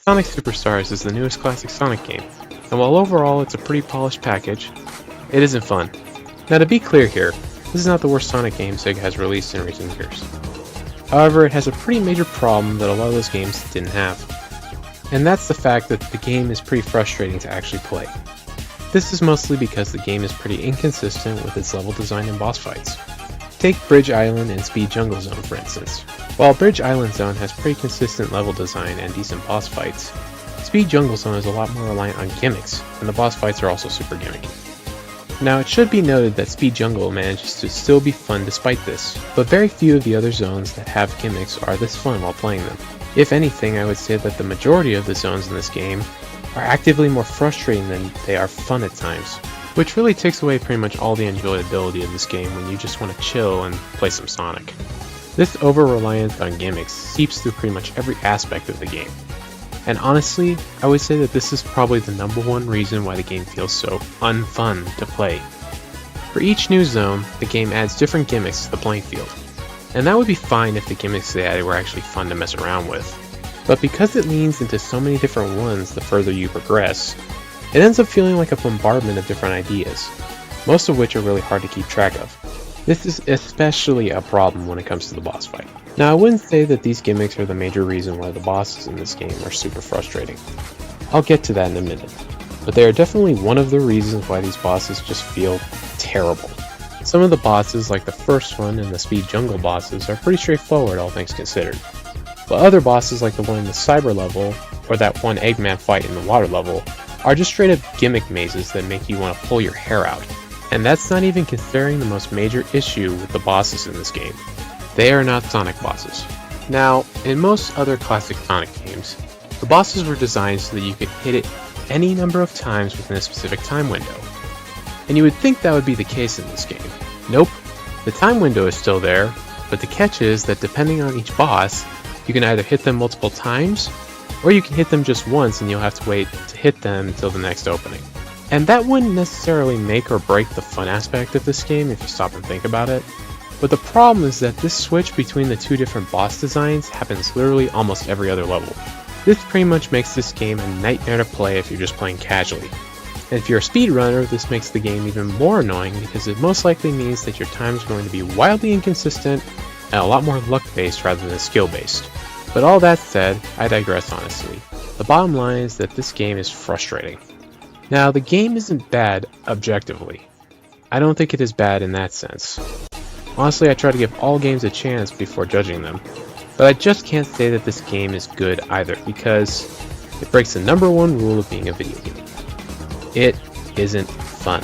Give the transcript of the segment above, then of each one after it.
Sonic Superstars is the newest classic Sonic game, and while overall it's a pretty polished package, it isn't fun. Now to be clear here, this is not the worst Sonic game Sega has released in recent years. However, it has a pretty major problem that a lot of those games didn't have, and that's the fact that the game is pretty frustrating to actually play. This is mostly because the game is pretty inconsistent with its level design and boss fights. Take Bridge Island and Speed Jungle Zone for instance. While Bridge Island Zone has pretty consistent level design and decent boss fights, Speed Jungle Zone is a lot more reliant on gimmicks, and the boss fights are also super gimmicky. Now it should be noted that Speed Jungle manages to still be fun despite this, but very few of the other zones that have gimmicks are this fun while playing them. If anything, I would say that the majority of the zones in this game are actively more frustrating than they are fun at times, which really takes away pretty much all the enjoyability of this game when you just want to chill and play some Sonic. This over-reliance on gimmicks seeps through pretty much every aspect of the game. And honestly, I would say that this is probably the number one reason why the game feels so unfun to play. For each new zone, the game adds different gimmicks to the playing field. And that would be fine if the gimmicks they added were actually fun to mess around with. But because it leans into so many different ones the further you progress, it ends up feeling like a bombardment of different ideas, most of which are really hard to keep track of. This is especially a problem when it comes to the boss fight. Now I wouldn't say that these gimmicks are the major reason why the bosses in this game are super frustrating. I'll get to that in a minute, but they are definitely one of the reasons why these bosses just feel terrible. Some of the bosses, like the first one and the Speed Jungle bosses, are pretty straightforward all things considered. But other bosses like the one in the Cyber level, or that one Eggman fight in the Water level, are just straight up gimmick mazes that make you want to pull your hair out. And that's not even considering the most major issue with the bosses in this game. They are not Sonic bosses. Now, in most other classic Sonic games, the bosses were designed so that you could hit it any number of times within a specific time window. And you would think that would be the case in this game. Nope, the time window is still there, but the catch is that depending on each boss, you can either hit them multiple times, or you can hit them just once and you'll have to wait to hit them until the next opening. And that wouldn't necessarily make or break the fun aspect of this game if you stop and think about it. But the problem is that this switch between the two different boss designs happens literally almost every other level. This pretty much makes this game a nightmare to play if you're just playing casually. And if you're a speedrunner, this makes the game even more annoying because it most likely means that your time is going to be wildly inconsistent and a lot more luck-based rather than skill-based. But all that said, I digress honestly. The bottom line is that this game is frustrating. Now, the game isn't bad objectively. I don't think it is bad in that sense. Honestly, I try to give all games a chance before judging them, but I just can't say that this game is good either because it breaks the number one rule of being a video game. It isn't fun.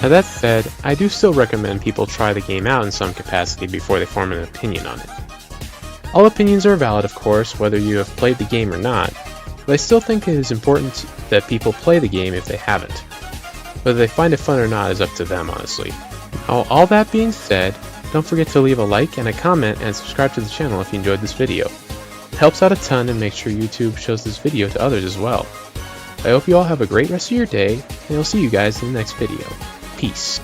Now that said, I do still recommend people try the game out in some capacity before they form an opinion on it. All opinions are valid, of course, whether you have played the game or not, but I still think it is important that people play the game if they haven't. Whether they find it fun or not is up to them, honestly. Now, all that being said, don't forget to leave a like and a comment and subscribe to the channel if you enjoyed this video. It helps out a ton and makes sure YouTube shows this video to others as well. I hope you all have a great rest of your day, and I'll see you guys in the next video. Peace.